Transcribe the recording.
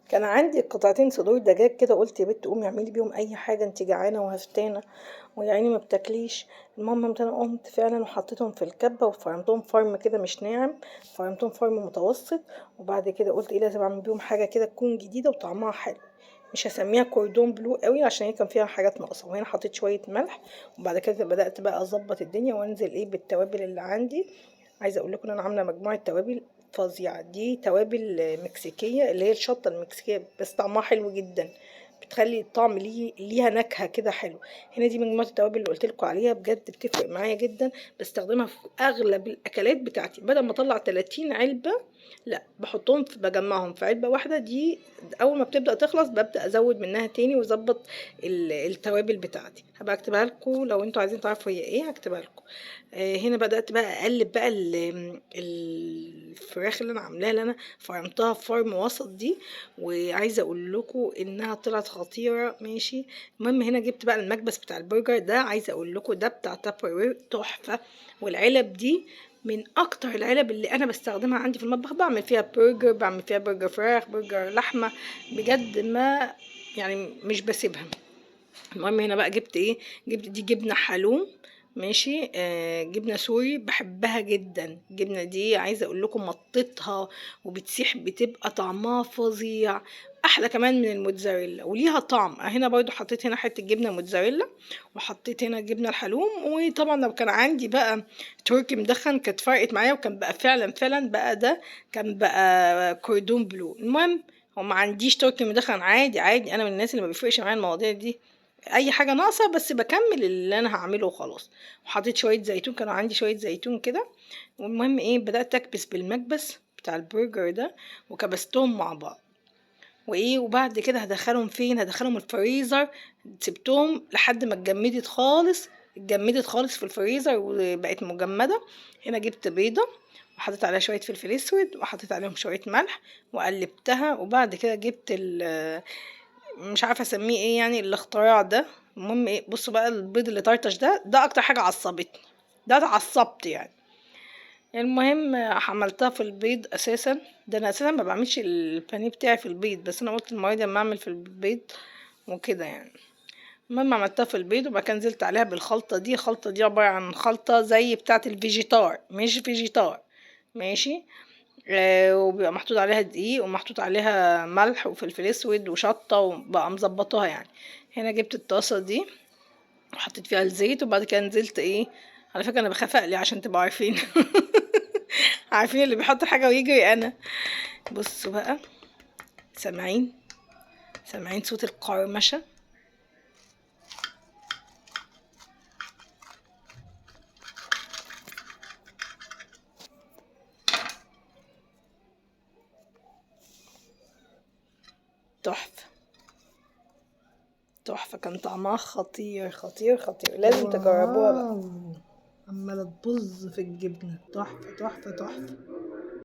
كان عندي قطعتين صدور دجاج كده، قلت يا بت قومي اعملي بيهم اي حاجه، انت جعانه وهفتانه ويا عيني ما بتاكليش. المهم قمت انا قمت فعلا وحطيتهم في الكبه وفرمتهم فرم كده مش ناعم، فرمتهم فرم متوسط. وبعد كده قلت ايه لازم اعمل بيهم حاجه كده تكون جديده وطعمها حلو. مش هسميها كوردون بلو قوي عشان هي كان فيها حاجات ناقصه، وهنا حطيت شويه ملح. وبعد كده بدات بقى اظبط الدنيا وانزل ايه بالتوابل اللي عندي. عايزه اقول لكم ان انا عامله مجموعه توابل فظيعه، دي توابل مكسيكيه اللي هي الشطه المكسيكيه، بس طعمها حلو جدا، بتخلي الطعم ليها نكهه كده حلو. هنا دي مجموعه التوابل اللي قلت لكم عليها، بجد بتفرق معايا جدا، بستخدمها في اغلب الاكلات بتاعتي. بدل ما اطلع 30 علبه، لا بحطهم بجمعهم في علبه واحده. دي اول ما بتبدا تخلص ببدا ازود منها تاني واظبط التوابل بتاعتي. هبقى اكتبها لكم لو انتوا عايزين تعرفوا هي ايه، هكتبها لكم. هنا بدات بقى اقلب بقى الفراخ اللي انا عاملاها، اللي انا فرمتها في فرم وسط دي، وعايزه اقول لكم انها طلعت خطيره. ماشي. المهم هنا جبت بقى المكبس بتاع البرجر ده، عايزه اقول لكم ده بتاع تابر تحفه. والعلب دي من اكتر العلب اللي انا بستخدمها عندي في المطبخ، بعمل فيها برجر، بعمل فيها برجر فراخ، برجر لحمه، بجد ما يعني مش بسيبها. المهم هنا بقى جبت ايه، جبت دي جبنه حلوم. ماشي. جبنه سوري بحبها جدا. الجبنه دي عايزه اقول لكم مطتها وبتسيح، بتبقى طعمها فظيع، احلى كمان من الموتزاريلا وليها طعم. هنا برضو حطيت هنا حته جبنه موتزاريلا، وحطيت هنا جبنه الحلوم. وطبعا لو كان عندي بقى تركي مدخن كانت فرقت معايا، وكان بقى فعلا بقى ده كان بقى كوردون بلو. المهم هو ما عنديش تركي مدخن، عادي عادي، انا من الناس اللي ما بيفرقش معايا المواضيع دي، اي حاجه ناقصه بس بكمل اللي انا هعمله وخلاص. وحطيت شويه زيتون، كانوا عندي شويه زيتون كده. والمهم ايه بدات اكبس بالمكبس بتاع البرجر ده، وكبستهم مع بعض. وايه وبعد كده هدخلهم فين، هدخلهم الفريزر. سبتهم لحد ما اتجمدت خالص، اتجمدت خالص في الفريزر وبقت مجمده. هنا جبت بيضه وحطيت عليها شويه فلفل اسود وحطيت عليهم شويه ملح وقلبتها. وبعد كده جبت مش عارفه اسميه ايه يعني الاختراع ده. المهم ايه بصوا بقى البيض اللي طرطش ده اكتر حاجه عصبتني، ده اتعصبت يعني. المهم عملتها في البيض اساسا. ده انا اساسا ما بعملش البانيه بتاعي في البيض، بس انا قلت المره دي اما اعمل في البيض وكده يعني. المهم عملتها في البيض، وبعد كده نزلت عليها بالخلطه دي. الخلطه دي عباره عن خلطه زي بتاعه الفيجيتار، مش فيجيتار. ماشي. وبيبقى محطوط عليها دقيق ومحطوط عليها ملح وفلفل اسود وشطه، وبقى مظبطاها يعني. هنا جبت الطاسه دي وحطيت فيها الزيت، وبعد كده نزلت ايه، على فكره انا بخاف اقلي عشان تبقوا عارفين. عارفين اللي بيحط حاجه ويجري انا. بصوا بقى، سامعين؟ سامعين صوت القرمشه؟ تحفه تحفه، كان طعمها خطير خطير خطير، لازم تجربوها بقى. واو، عمالة تبظ في الجبنة، تحفة تحفة تحفة.